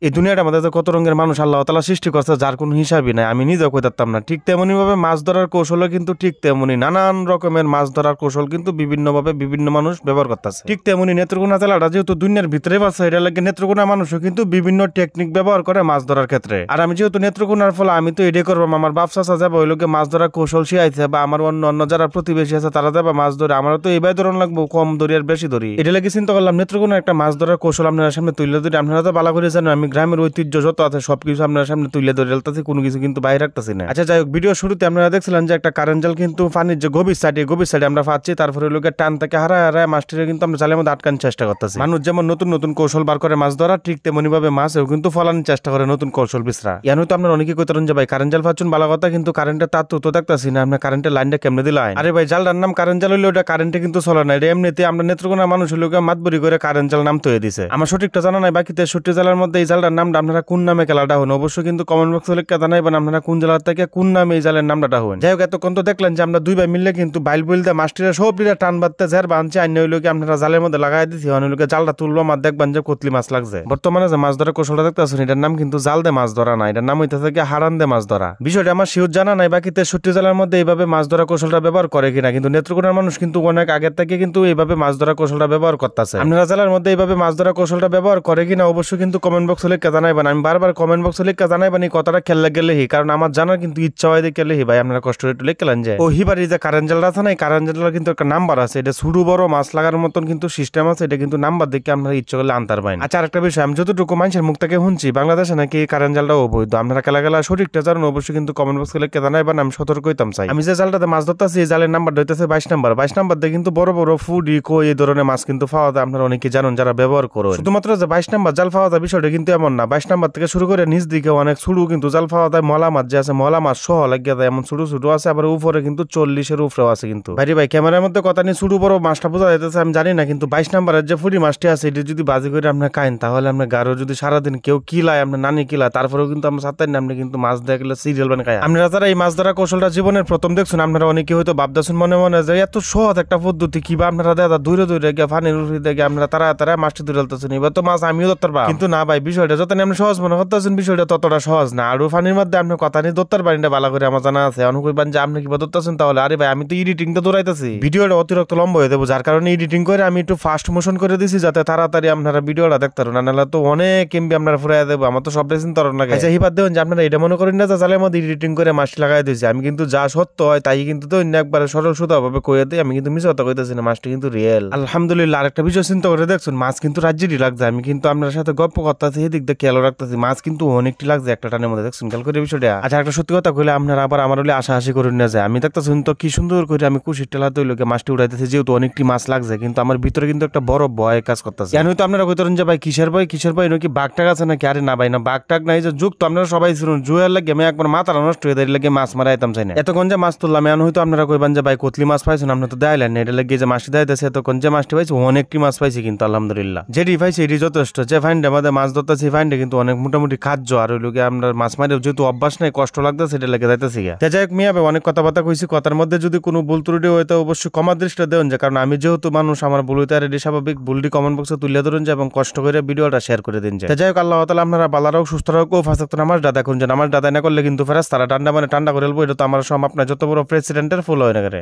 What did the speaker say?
এই দুনিয়াটার মধ্যে কত রঙের মানুষ আল্লাহ তাআলা সৃষ্টি করছে যার কোনো হিসাবই নাই, আমি নিজেও কইতাম না। ঠিক তেমনি ভাবে মাছ ধরার কৌশলও কিন্তু ঠিক তেমনি নানান রকমের মাছ ধরার কৌশল কিন্তু বিভিন্ন ভাবে বিভিন্ন মানুষ ব্যবহার করতেছে। ঠিক তেমনি নেত্রকোনা জেলাটা যেহেতু দুনিয়ার ভিতরে আছে, এটা লাগে নেত্রকোনা মানুষও কিন্তু বিভিন্ন টেকনিক ব্যবহার করে মাছ ধরার ক্ষেত্রে। আর আমি যেহেতু নেত্রকোনার ফলে আমি তো এটাই করবো, আমার বাপ চাচা যাবো ওই লোকে মাছ ধরার কৌশল শিখাইছে, বা আমার অন্য যারা প্রতিবেশী আছে তারা যাবে মাছ ধরে, আমারও তো এইভাবে ধরন লাগবো, কম ধরি আর বেশি ধরি। এটা লাগে চিন্তা করলাম নেত্রকোনা একটা মাছ ধরার কৌশল আপনারা সামনে তুলে ধরি। আপনারা তো ভালো করে জানেন আমি গ্রামের ঐতিহ্য যত আছে সবকিছু আপনার সামনে তুলে ধরে এলতাছি, কোনো কিছু কিন্তু বাইরে রাখতেছি না। আচ্ছা যাই হোক, ভিডিও শুরুতে আপনারা দেখছিলেন যে একটা কারেন্ট জাল কিন্তু পানির যে গভীর সাইডে আমরা পাচ্ছি, তারপরে লোকে টান থেকে হারায় মাছটিরে কিন্তু আমরা জালের মধ্যে আটকানোর চেষ্টা করতেছি। মানুষ যেমন নতুন নতুন কৌশল বার করে মাছ ধরা, ঠিক তেমনি ভাবে মাছও কিন্তু ফলানোর চেষ্টা করে নতুন কৌশল বিছরা। ইয়ান হয়তো আপনারা অনেকে কইতারেন যে ভাই কারেন্ট জাল পাচ্ছেন ভালো কথা, কিন্তু কারেন্টের তার তো দেখতেছি না, আপনার কারেন্টের লাইনটা কেমনে দিলেন? আরে ভাই জালটার নাম কারেন্ট জাল হইলে ওটা কারেন্টে কিন্তু চলে না, এটা এমনিতে আমরা নেত্রকোনা মানুষ লোকে মাতবরি করে কারেন্ট জাল নাম তৈরি দিছে। আমার সঠিকটা জানা নাই, বাকি 63 জেলার মধ্যে এই জালটার নামটা আপনারা কোন নামে খেলাটা হন অবশ্যই কিন্তু কমেন্ট বক্সে লিখে জানাইবেন আপনারা কোন জেলার থেকে কোন নামে এই জালের নামটা হন। যাই হোক, এতক্ষণ তো দেখলেন যে আমরা দুই ভাই মিললে কিন্তু বাইল বইলতে মাছটিরা সব দিলে টান বাঁধতে ঝের বাঁধছে, আইন হইলোকে আপনারা জালের মধ্যে লাগাই দিচ্ছি, অনেকে জালটা তুলবো মাছ দেখবেন যে কতলি মাছ লাগছে। বর্তমানে যে মাছ ধরার কৌশলটা দেখতেছেন এটার নাম কিন্তু জাল দে মাছ ধরা না, এটার নাম হইতেছে কি হারান দে মাছ ধরা। বিষয়টা আমার শিওর জানা নাই, বাকি 63 জেলার মধ্যে এইভাবে মাছ ধরা কৌশলটা ব্যবহার করে কিনা, কিন্তু নেত্রকোনার মানুষ কিন্তু অনেক আগের থেকে কিন্তু এইভাবে মাছ ধরা কৌশলটা ব্যবহার করতেছে। আপনারা জেলার মধ্যে এইভাবে মাছ ধরা কৌশলটা ব্যবহার করে কিনা অবশ্যই কিন্তু কমেন্ট বক্সে লিখে জানাইবেন। আমি বারবার কমেন্ট বক্সে লিখে জানাইবেন এই কথাটা খেললে গেলেহি, কারণ আমার জানার কিন্তু ইচ্ছা হয় দেখে লেহি ভাই আপনারা কষ্ট একটু লিখলেন যে ও হিবারি যে কারেন্ট জালটা আছে না, এই কারেন্ট জালটার কিন্তু একটা নাম্বার আছে, এটা ছোট বড় মাছ লাগার মতন কিন্তু সিস্টেম আছে, এটা কিন্তু নাম্বার দেখে আপনারা ইচ্ছা করলে আনতে পারেন। আচ্ছা আরেকটা বিষয়, আমি যতটুকু মানুষের মুখ থেকে শুনছি বাংলাদেশে নাকি কারেন্ট জালটা অবৈধ, আপনারা খেলা সঠিকটা জানেন অবশ্যই কিন্তু কমেন্ট বক্সে লিখে জানাইবেন, আমি সতর্ক হইতাম চাই। আমি যে জালটাতে মাছ ধরতেছি এই জালের নাম্বার হইতেছে 22 নাম্বার দিয়ে কিন্তু বড় বড় ফুডি কই এই ধরনের মাছ কিন্তু পাওয়া যায়, আপনারা অনেকে জানেন যারা ব্যবহার করেন। শুধুমাত্র যে 22 নাম্বার জাল পাওয়া যায় বিষয়টা কিন্তু এমন না, 22 নাম্বার থেকে শুরু করে নিচ দিকে অনেক ছোট কিন্তু জাল পাওয়া যায়, মলা মাছ যে আছে মলা মাছ সহ লাগিয়ে যায়, এমন ছোট আছে, আবার উপরে কিন্তু 40-এর উপরেও আছে। কিন্তু ভাই ক্যামেরার মধ্যে কথা নিয়ে ছোট বড় মাছটা বোঝা যাইতেছে আমি জানি না, কিন্তু 22 নাম্বারের যে ফুডি মাছটি আছে এটা যদি বাজি করে আপনার খাইন তাহলে আপনার গারো যদি সারাদিন কেউ কিলায় আপনার নানি কিলায় তারপরেও কিন্তু আমরা সাথে আপনি কিন্তু মাছ দেখলে সিরিয়াল বান খাই। আপনারা যারা এই মাছ ধরা কৌশলটা জীবনের প্রথম দেখছেন আপনারা অনেকে হয়তো ভাবতেছেন মনে মনে যে এত সহজ একটা পদ্ধতি কিবা আপনারা দাদা দূরে গিয়ে পানির উপরে দেখে আপনারা তারা মাছটি ধরে ফেলতেছেন, এবার তো মাছ আমিও ধরতে পারবো, কিন্তু না ভাই বিষয়টা যত আপনি সহজ মনে করতেছেন বিষয়টা ততটা সহজ না। আর পানির মধ্যে আপনি কথা নিয়ে ধরতে পারেন এটা ভালো করে আমার জানা আছে, অনুকূলবান যে আপনি কিবা ধরতেছেন তাহলে আরে ভাই আমি তো এডিটিং তো দৌড়াইতেছি, ভিডিওটা অতিরিক্ত লম্বা হয়ে দেবো, যার কারণে এডিটিং করে আমি একটু ফাস্ট মোশন করে দিছি যাতে তাড়াতাড়ি আপনারা ভিডিওটা দেখতে পারেন, নাহলে তো অনেক এমবি আপনারা ফুরাই দেবো, আমার তো সব চিন্তা লাগে। আচ্ছা হিবাদ দেবেন যে আপনারা এটা মনে করেন না যে জালের মধ্যে এডিটিং করে মাছটি লাগাই দিয়েছি, আমি কিন্তু যা সত্য হয় তাই কিন্তু তো একবারে সরল সুতা ভাবে কয়ে দিই, আমি কিন্তু মিস কথা কইতেছি না, মাছটি কিন্তু রিয়েল আলহামদুলিল্লাহ। আরেকটা বিষয় চিন্তা করে দেখছেন মাছ কিন্তু রাজ্যেরই লাগছে, আমি কিন্তু আপনার সাথে গল্প করতেছি এদিক দিয়ে খেয়াল রাখতেছি, মাছ কিন্তু অনেকটি লাগছে একটা টানের মধ্যে, দেখছেন খেয়াল করে বিষয়টা। আচ্ছা একটা সত্যি কথা কইলে আপনারা আবার আমার হলে আশা করেন না যায়, আমি দেখতেছেন তো কি সুন্দর করে আমি কুশির টেলা তৈলকে মাছটি উড়াইতেছি, যেহেতু অনেকটি মাছ লাগছে, কিন্তু আমার ভিতরে কিন্তু একটা বড় ভয় কাজ করতেছে। কেন হয়তো আপনারা কইতেন যে ভাই কিসের ভয় নাকি বাঘটাক আছে নাকি, আরে না ভাই না বাঘটাক নাই, যে যুগ তো আপনারা সবাই শুনুন জুয়ের লাগে আমি একবার মাথা নষ্ট হয়ে দাঁড়িয়ে লাগে মাছ মারাইতাম চাই না, এতক্ষণ যে মাছ তুললাম এখন হয়তো আপনারা কইবেন যে ভাই কতলি মাছ পাইছেন আপনি তো দেখাইলেন না, এটা লাগে যে মাছটি দেখাইতেছে এতক্ষণ যে মাছটি পাইছি অনেকটি মাছ পাইছি, কিন্তু আলহামদুলিল্লাহ যেটি পাইছি এটি যথেষ্ট। যে ফাইন্ডে আমাদের মাছ ধরতেছি ফাইন্ডে কিন্তু অনেক মোটামুটি খাদ্য, আর ওই লোকে আমরা মাছ মারে যেহেতু অভ্যাস নাই কষ্ট লাগতেছে সেটা লেগে যাইতেছি। যাই হোক মিয়া অনেক কথাবার্তা কইছি, কথার মধ্যে যদি কোনো ভুল ত্রুটি হয়তো অবশ্যই ক্ষমা দৃষ্টিতে দেন যে, কারণ আমি যেহেতু মানুষ আমার ভুল হইতে আর এটি স্বাভাবিক, ভুলটি কমেন্ট বক্সে তুলে ধরুন যে এবং কষ্ট করে ভিডিওটা শেয়ার করে দিন। যাই হোক আল্লাহ তাআলা আপনারা ভালো রাখুন সুস্থ রাখুন, ফাঁসা নামাজ দাদা করুন যে নামাজ দাদা না করলে কিন্তু ফেরেশতারা ঠান্ডা করে ফেলবো, এটা তো আমার সব আপনার যত বড় প্রেসিডেন্টের ফুল হয় না করে।